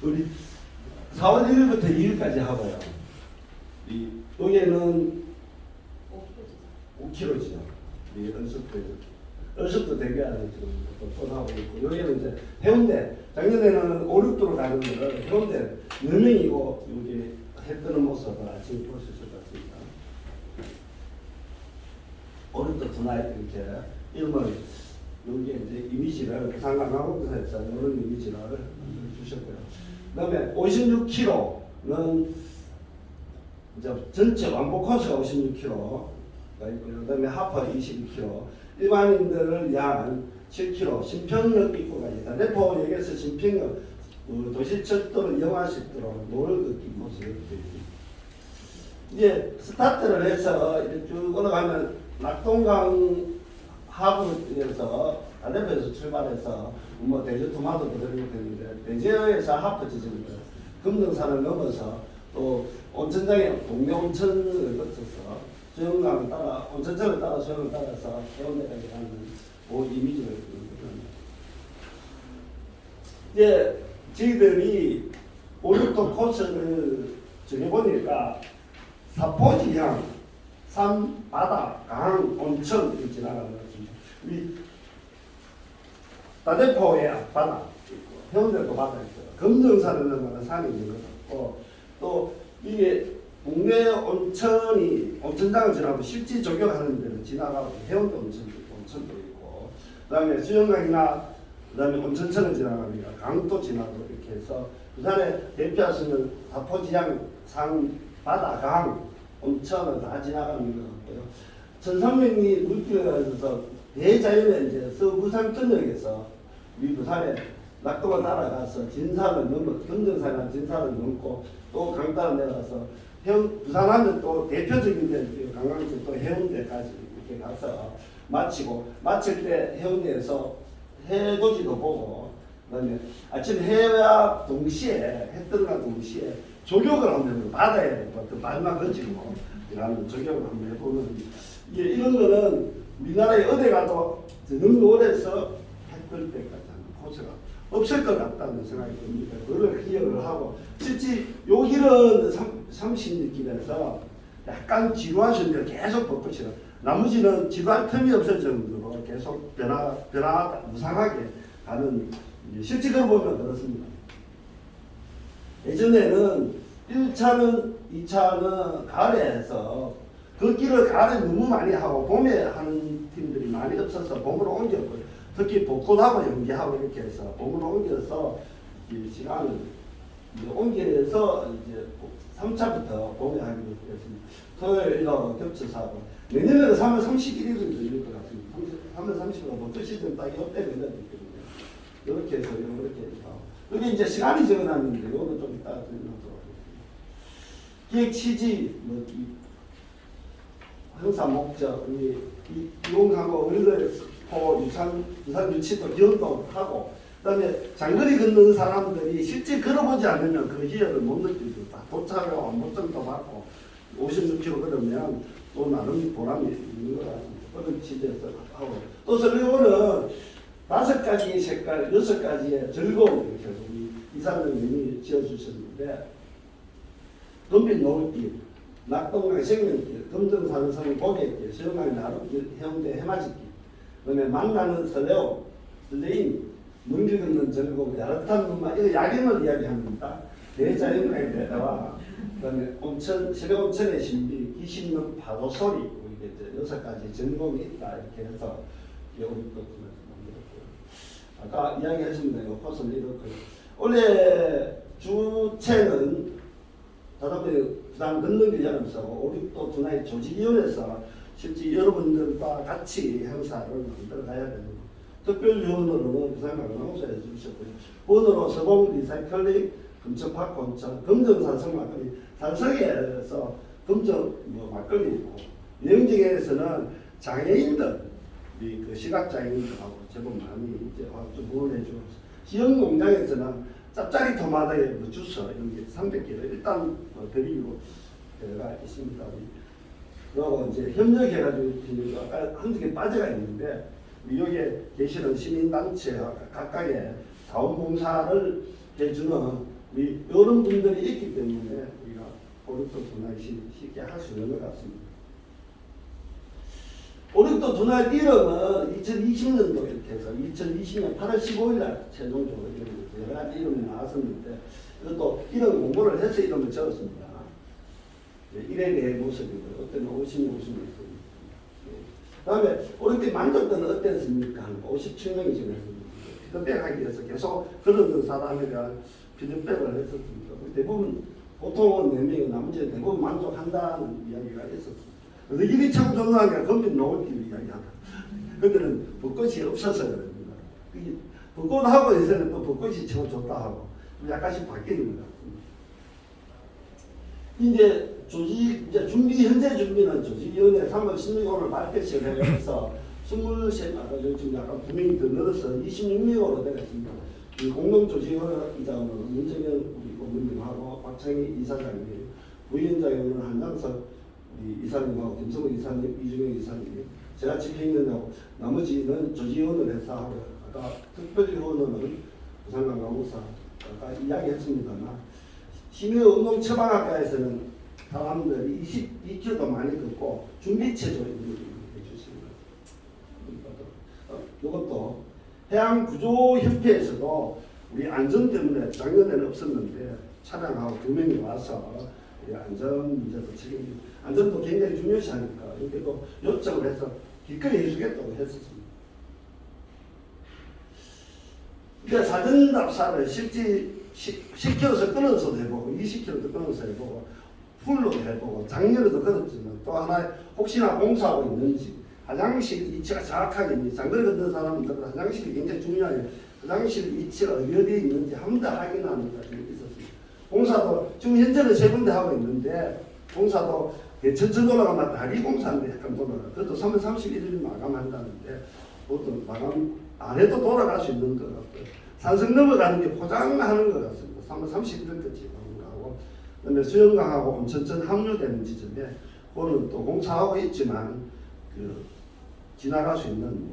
우리 4월 1일부터 2일까지 하고요. 여기에는 5kg죠. 이 연습도 대비하는 또 하고 있고, 여기는 이제 해운대, 작년에는 5, 6도로 가는 거를 해운대 4명이고 여기 해 뜨는 모습을 아침에 볼 수 있을 것 같습니다. 5, 6도 투나잇 이렇게 이름을 여기에 이제 이미지를 부산관광공사에서 이런 이미지를 주셨고요. 그다음에 56km는 이제 전체 왕복 코스가 56km가 있고요. 그다음에 하퍼 22km, 일반인들을 위한 7km, 신평역 입구까지 다 내포역에서 신평역 도시철도를 이용할 수 있도록 노를 긋기 모습을 보여줍니다. 이제 스타트를 해서 이렇게 쭉 올라가면 낙동강 하부에서 달래표에서 출발해서 뭐 대저 토마토도 들리고 되는데, 대저에서 하프 지점입니다. 금등산을 넘어서 또 온천장에 동네 온천을 거쳐서 수영강을 따라, 온천천을 따라 수영을 따라서 해운대까지 가는 그 이미지를 보여줍니다. 이제 저희들이 5, 6도 코스를 정해보니까 사포지향, 산, 바다, 강, 온천 이렇게 지나가는 것입니다. 우리 다대포에 바다 있고, 해운대도 바다 있어요. 금등산을 넘어가는 산이 있는 것 같고, 또 이게 국내 온천이 온천장을 지나고 실제 조격하는 데는 지나가고 해운대 온천도 있고, 그다음에 수영강이나 그다음에 온천천을 지나가니까 강도 지나고 이렇게 해서 부산에 대표할 수 있는 사포지향, 산, 바다, 강, 온천을 다 지나가는 것 같고요. 천상명리 물길에서 대자연의 이제 서부산전역에서 우리 부산에 낙동을 따라가서 진산을 넘어, 금정산이나 진산을 넘고 또 강 따라 내려가서 부산하면 또 대표적인 데 관광지 또 해운대까지 이렇게 가서 마칠 때 해운대에서 해돋이도 보고, 그다음에 아침 해와 동시에 해 뜨는과 동시에 조격을 하면 바다에 그 발만 거치고 이라는 조격을 한번 해보는, 이게 이런 거는 우리나라에 어디 가도 너무 오래서 해 뜰 때까지 하는 코스가 없을 것 같다는 생각이 듭니다. 그걸 기억을 하고, 실제 요 길은 30리길에서 약간 지루하신데 계속 벚꽃이라, 나머지는 지루할 틈이 없을 정도로 계속 변화 무상하게 가는, 실제 걸 보면 그렇습니다. 예전에는 1차는 2차는 가을에 해서 그 길을 가을에 너무 많이 하고 봄에 하는 팀들이 많이 없어서 봄으로 옮겼고요. 특히 벚꽃하고 연기하고 이렇게 해서 봄으로 옮겨서 이 시간을 옮겨서 이제 3차부터 봄에 하기로 했습니다. 토요일로 겹쳐서 하고, 내년에는 3월 31일을 열릴 것 같습니다. 3월 30일은 벚꽃 시즌 딱 이때 걸려도 있거든요. 이렇게 해서 이렇게 해서 여기 이제 시간이 적어놨는데 이거는 좀 이따가 드리도록 하겠습니다. 기획 취지, 행사 목적, 이용하고 우리들 유산 유치도 기원도 하고, 그다음에 장거리 걷는 사람들이 실제 걸어보지 않으면 그 희열을 못 느끼고, 다 도착하고 안목점도 받고 56km 걸으면 또 나름 보람이 있는 것 같습니다. 그런 취지에서 하고, 또 설레오는 5가지의 색깔, 6가지의 즐거움, 이렇게 해서 우리 이사장님이 지어주셨는데, 금빛 노을길, 낙동강 생명길, 금정산성 고객길, 수영강 나루길, 해운대 해맞이길, 그다음에 만나는 설레임, 문길 걷는 즐거움, 야릇한 눈만, 이거 야경을 이야기합니다. 대자연의 대화와 그다음에 온천, 세례온천의 신비, 귀신는 파도 소리, 이게 이제 6가지 즐거움이 있다 이렇게 해서 여기 또 만들었고요. 아까 이야기했습니다. 이 코스는 이렇고요. 올해 주체는 다들 부산 걷는 연합에서 5, 6도 투나잇 조직위원회에서 실제 여러분들과 같이 행사를 만들어 가야 됩니다. 특별위원으로는 부산관광공사에 주셨고요. 원으로 서봉 리사이클링, 금천파크 온천, 금정산 성막걸리, 산성에서 금정 막걸리고, 여행지에서는 장애인들, 그 시각장애인들하고 제법 많이 이제 좀 후원해주고, 지역농장에서는 짭짜리 토마토의 주스 이런 게 300개를 일단 드리고 가 있습니다. 그리고 이제 협력해가지고 아까 한두 개 빠져가 있는데, 여기에 계시는 시민단체 각각의 자원봉사를 해주는 우리 이런 분들이 있기 때문에 우리가 오륙도 분할 쉽게 할 수 있는 것 같습니다. 오륙도 분할 이름은 2020년도 이렇게 해서 2020년 8월 15일 날 최종적으로 여러 가지 이름이 나왔었는데 이것도 이름 공부를 해서 이름을 지었습니다. 일에 모습이고요. 어떤 50명 있습니다. 그 다음에 오륙의 만족도는 어땠습니까? 한 57명이 지금 했습니다. 피드백하기 위해서 계속 그런 사람에 대한 피드백을 했었습니다. 대부분 보통은 4명이 나머지 대부분 만족한다는 이야기가 있었습니다. 그래서 일이 참 중요한 게 건빈 노을길 이야기하다. 그때는 벚꽃이 없어서 그럽니다. 벚꽃하고 있으면 또 벚꽃이 참 좋다 하고 약간씩 바뀌는 것 같습니다. 이제 이제 현재 준비는 조직위원회 3월 16일을 발표식을 해서 23명, 지금 약간 분명히 더 늘어서 26명으로 되겠습니다. 공동조직위원장은 문정현 우리 고문님하고 박창희 이사장님, 부위원장은 한장석 우리 이사님하고 김성호 이사님, 이중영 이사님, 제가 집행위원하고 나머지는 조직위원을 해서 하고 아까 특별위원은 부산관광공사 아까 이야기했습니다만 심의운동 처방학과에서는 사람들이 22km도 많이 걷고 준비체조 해주십니다. 이것도 해양구조협회에서도 우리 안전 때문에 작년에는 없었는데 차량하고 2명이 와서 안전 문제도 책임, 안전도 굉장히 중요시하니까 여기도 요청을 해서 기꺼이 해주겠다고 했었습니다. 그러니까 사전답사를 실제 10km에서 끊어서도 해보고 20km도 끊어서 해보고 풀로도 해보고 작년에도 그렇지만 또 하나 혹시나 공사하고 있는지 화장실 위치가 정확하게 있는지 장거리 걷는 사람들은 화장실이 굉장히 중요해요. 화장실 위치가 어디에 있는지 한 번 더 확인하는 것이 있었습니다. 공사도 지금 현재는 3군데 하고 있는데 공사도 천천 돌아가면 다리 공사인데 약간 돌아가. 그것도 3월 31일 마감한다는데 그것도 마감 안 해도 돌아갈 수 있는 것 같고요. 산성 넘어가는 게 포장하는 것 같습니다. 3월 31일까지 가고 그다음에 수영강하고 온천천 합류되는 지점에 그거는 또 공사하고 있지만 지나갈 수 있는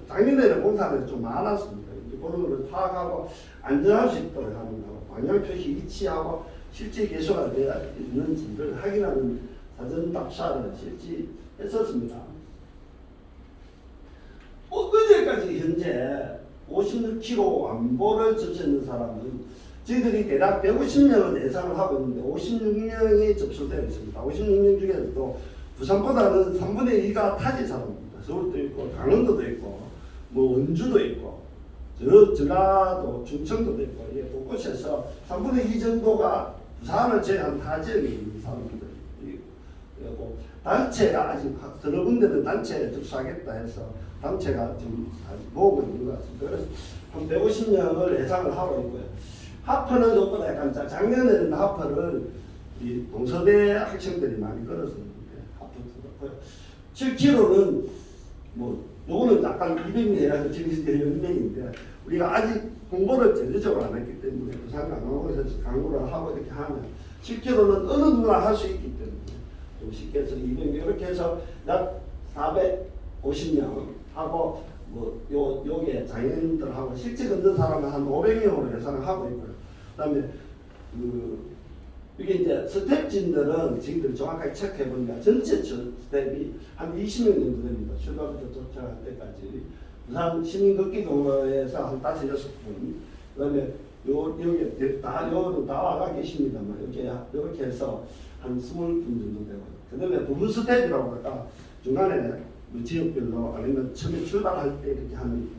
작년에는 공사가 좀 많았습니다. 그런 것을 파악하고 안전할 수 있도록 하는 거, 방향 표시 위치하고 실제 개소가 되어 있는지를 확인하는 사전 답사를 실제 했었습니다. 어제까지 현재 56km 완보를 접수했는 사람은 저희들이 대략 150명을 예상을 하고 있는데 56명이 접수되어 있습니다. 56명 중에서도 부산보다는 3분의 2가 타지 사람입니다. 서울도 있고 강원도도 있고 뭐 원주도 있고 전라도 충청도도 있고 이게 곳곳에서 3분의 2 정도가 부산을 제외한 타 지역에 있는 사람들이고 단체가 아직 서너 군데는 단체에 접수하겠다 해서 단체가 지금 모으고 있는 것 같습니다. 그래서 한 150명을 예상을 하고 있고요. 하프는 조금 약간 작년에는 하프를 이 동서대 학생들이 많이 걸었었는데 하프도 그렇고요. 7km는 뭐 요거는 약간 200명이라서 지금 10명인데 우리가 아직 공부를 제대적으로 안 했기 때문에 부산관광공사에서 강구를 하고 이렇게 하면 7km는 어느 누구나 할 수 있기 때문에 좀 쉽게 해서 200명 이렇게 해서 약 450명 하고 뭐 요게 장애인들하고 실제 걷는 사람은 한 500명으로 예상을 하고 있고요. 그다음에 이게 이제 스텝진들은 지금들 정확하게 체크해 보니까 전체 스텝이 한 20명 정도 됩니다. 출발부터 도착할 때까지 부산 시민걷기동로에서 한 5-6분, 그다음에 여기 다 와가 계십니다만 이렇게 해서 한 20분 정도 되고, 그다음에 부분 스텝이라고 할까 중간에 지역별로 아니면 처음에 출발할 때 이렇게 하는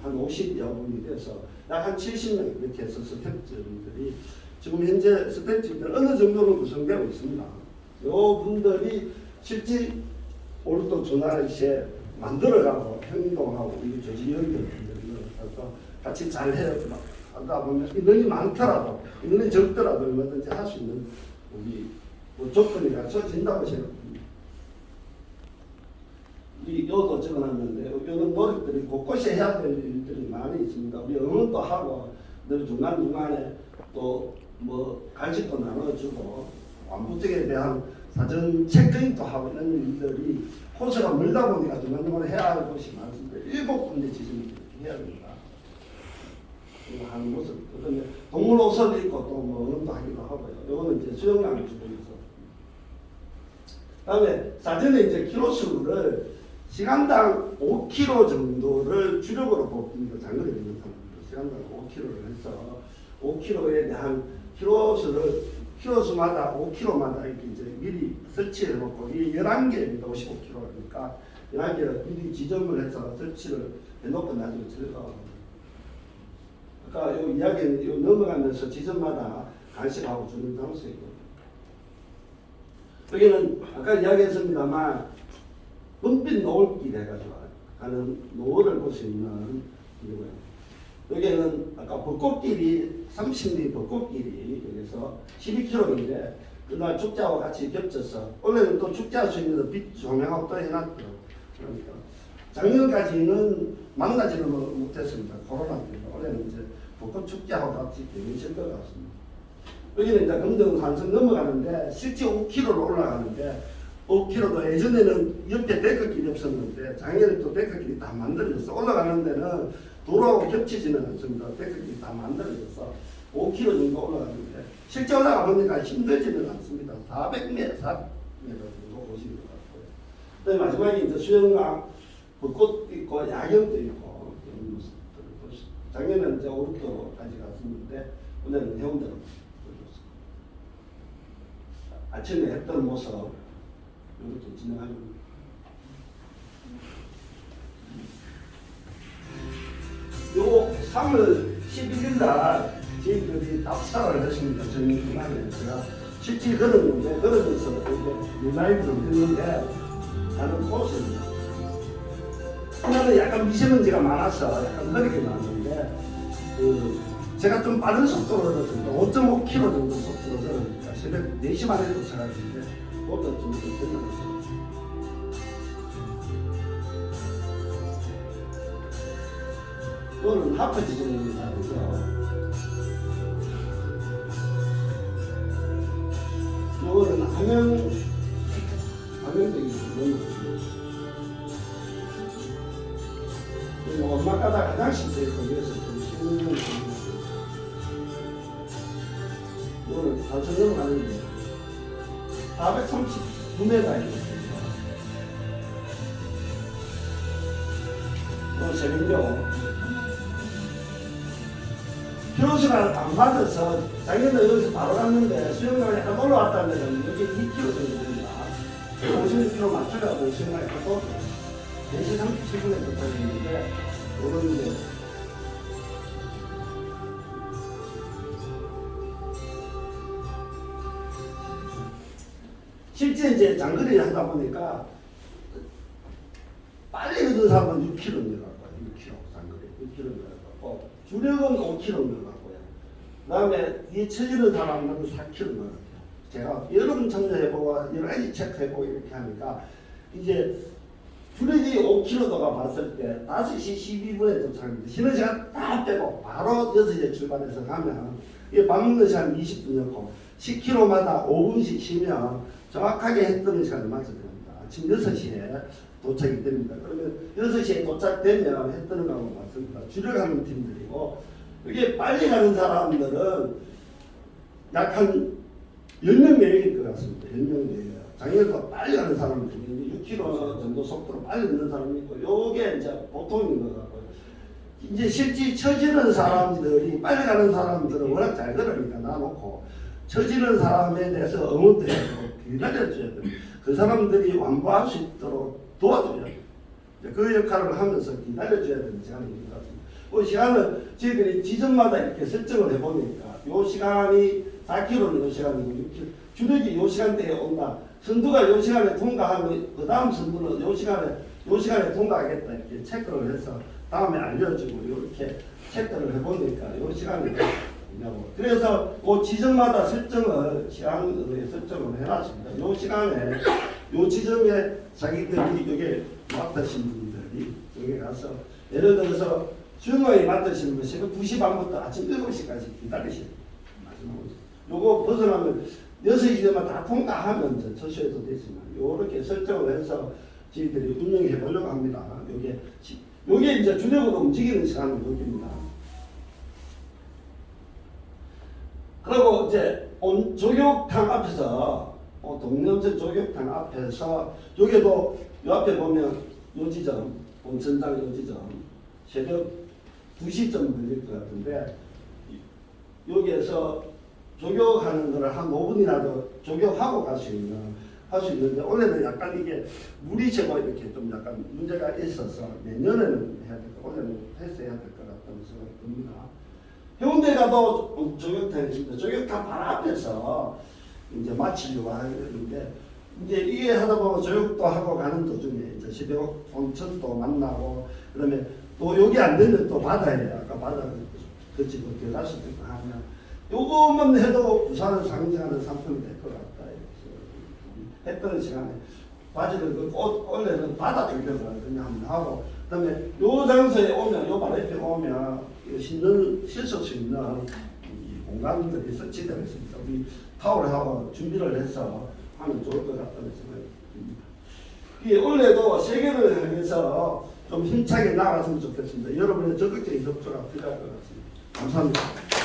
한 50여 분이 돼서 약 한 70명 이렇게 해서 스텝들이 지금 현재 스태프들 어느 정도로 구성되고 있습니다. 요 분들이 실제 오늘도 전화시에 만들어가고 행동하고 이 조직위원들 같이 잘 하다 보면 인원이 많더라도 인원이 적더라도 얼마든지 할 수 있는 우리 뭐 조건이 갖춰진다고 생각합니다. 요도 적어놨는데 이런 노력들이 곳곳에 해야 될 일들이 많이 있습니다. 우리 응원도 하고 늘 중간중간에 또 뭐 간식도 나눠주고 완부증에 대한 사전 체크인도 하고 이런 일들이 코스가 멀다 보니까 중간중간에 해야 할 것이 많습니다. 7군데 지점을 이렇게 해야 됩니다. 하는 모습. 그다음에 동물 옷을 입고 또 뭐 응원도 하기도 하고요. 요거는 이제 수영장 주변에서. 그다음에 사전에 이제 키로수를 시간당 5km 정도를 주력으로 뽑습니다. 장거리 걷는 사람들 시간당 5km를 해서 5km에 대한 키로수마다 5km마다 이렇게 이제 미리 설치해 놓고 이 11개입니다. 55km니까 11개를 미리 지정을 해서 설치를 해놓고 나중에 들어가고. 그러니까 요 이야기는 요 넘어가면서 지점마다 간식하고 주는 장소이고. 여기는 아까 이야기했습니다만 은빛 노을길 해가지고 가는 노을을 볼 수 있는 길이고요. 여기는 아까 벚꽃길이 30리 벚꽃길이 여기서 12km인데 그날 축제하고 같이 겹쳐서 원래는 또 축제할 수 있는 빛 조명하고 또 해놨죠. 그러니까 작년까지는 만나지를 못했습니다. 코로나 때문에. 올해는 이제 벚꽃 축제하고 같이 되실 것 같습니다. 여기는 이제 금정산성 넘어가는데 실제 5km로 올라가는데 5km도 예전에는 옆에 데크길이 없었는데 작년에 또 데크길이 다 만들어져서 올라가는 데는 도로하고 겹치지는 않습니다. 데크길이 다 만들어져서 5km 정도 올라가는데 실제 올라가 보니까 힘들지는 않습니다. 400m 정도 오시는 것 같고요. 그다음에 마지막에 이제 수영강 벚꽃 있고 야경도 있고 이런 모습들을 보시죠. 작년에는 이제 오르도까지 갔었는데 오늘은 해운대로 보여줬습니다. 아침에 했던 모습 이렇게 진행합니다. 요 3월 11일 날 저희들이 답사를 했습니다. 저희 중간에 제가 실제 걸었는데 걸으면서 이렇게 유나이브를 했는데 나는 코스입니다. 하나는 약간 미세먼지가 많아서 약간 느리게 나왔는데 제가 좀 빠른 속도로 걸었습니다. 5.5km 정도 속도로 걸으니까 새벽 4시 만에 도착하는데 그것도 좀 됐습니다. 이거는 하프 지점입니다. 그래서 이거는 함영대기 그리고 엄마가다 화장실도 있고 그래서 좀 쉬는 건 이거는 다섯 넘어가는데 439m입니다. 또 새벽녘 키로수가 안 맞아서 작년에 여기서 바로 갔는데 수영장에 약간 올라왔다면 여기 2km 정도 됩니다. 56km 맞춰가고 수영장에 가서 4시 37분에 도착했는데 요런 이제 실제 이제 장거리를 하다 보니까 빨리 걷는 사람은 6km 내려가고요. 6km 장거리 6km 내려가고 주력은 5km 내려가고요. 그 다음에 뒤에 처지는 사람은 4km 내려가요. 제가 여러 번 참여해보고 여러 가지 체크해보고 이렇게 하니까 이제 주력이 5km가 봤을 때 5시 12분에 도착합니다. 쉬는 시간 다 빼고 바로 6시에 출발해서 가면 이게 밥 먹는 시간 20분이었고 10km마다 5분씩 쉬면 정확하게 해 뜨는 시간을 맞춰야 됩니다. 아침 6시에 도착이 됩니다. 그러면 6시에 도착되면 해 뜨는 거하고 맞습니다. 주력하는 팀들이고 이게 빨리 가는 사람들은 약 한 10명 내외일 것 같습니다. 10명 내외. 작년에 빨리 가는 사람들이 6km 정도 속도로 빨리 걷는 사람이 있고 요게 이제 보통인 것 같고요. 이제 실제 처지는 사람들이 빨리 가는 사람들은 워낙 잘 걸으니까 놔놓고 처지는 사람에 대해서 응원도 해주고 기다려줘야 돼요. 그 사람들이 완보할 수 있도록 도와줘야 돼요. 그 역할을 하면서 기다려줘야 되는 시간이 있는 것 같습니다. 그 시간을 저희들이 지점마다 이렇게 설정을 해보니까 요 시간이 4km는 요 시간이고 6km 주력이 요 시간대에 온다. 선두가 요 시간에 통과하면 그 다음 선두는 요 시간에 통과하겠다 이렇게 체크를 해서 다음에 알려주고 이렇게 체크를 해보니까 요 시간이 있냐고. 그래서 그 지점마다 설정을 시간을 설정을 해놨습니다. 요 시간에 요 지점에 자기들이 여기 맡으신 분들이 여기 가서 예를 들어서 수영장에 맡으시는 분 새벽 2시 반부터 아침 7시까지 기다리셔야 돼요. 마지막으로 요거 벗어나면 6시 되면 다 통과하면 저수해도 되지만 요렇게 설정을 해서 저희들이 운영해 보려고 합니다. 요게 이제 주력으로 움직이는 시간은 여기입니다. 그리고 이제 조교탕 앞에서 동명천 조교탕 앞에서 여기도 요 앞에 보면 요 지점 온천당 요 지점 새벽 2시쯤 걸릴 것 같은데 여기에서 조교하는 거를 한 5분이라도 조교하고 할 수 있는데 올해는 약간 이게 물이 제거 이렇게 좀 약간 문제가 있어서 내년에는 해야 될 거, 올해는 했어야 될 것 같다는 생각이 듭니다. 해운대 가도 조교탕이 있습니다. 조교탕 바로 앞에서 이제 마치려고 하는데 이제 이게 하다 보면 조교도 하고 가는 도중에 이제 새벽 온천도 만나고 그다음에 또 여기 안 되면 또 바다에 아까 바다 그 집을 들어갈 수도 있고 하면 요것만 해도 부산을 상징하는 상품이 될 것 같다. 해 뜨는 시간에 바지를 그 옷 원래는 바다 쪽에서 그냥 한번 하고 그다음에 요 장소에 오면 요 바다에 오면 쉴 수 있는 이 공간들이 설치되어 있습니다. 우리 타워를 하고 준비를 해서 하면 좋을 것 같다는 생각이 듭니다. 이게 원래도 세계를 향해서 좀 힘차게 나갔으면 좋겠습니다. 여러분의 적극적인 협조가 필요할 것 같습니다. 감사합니다.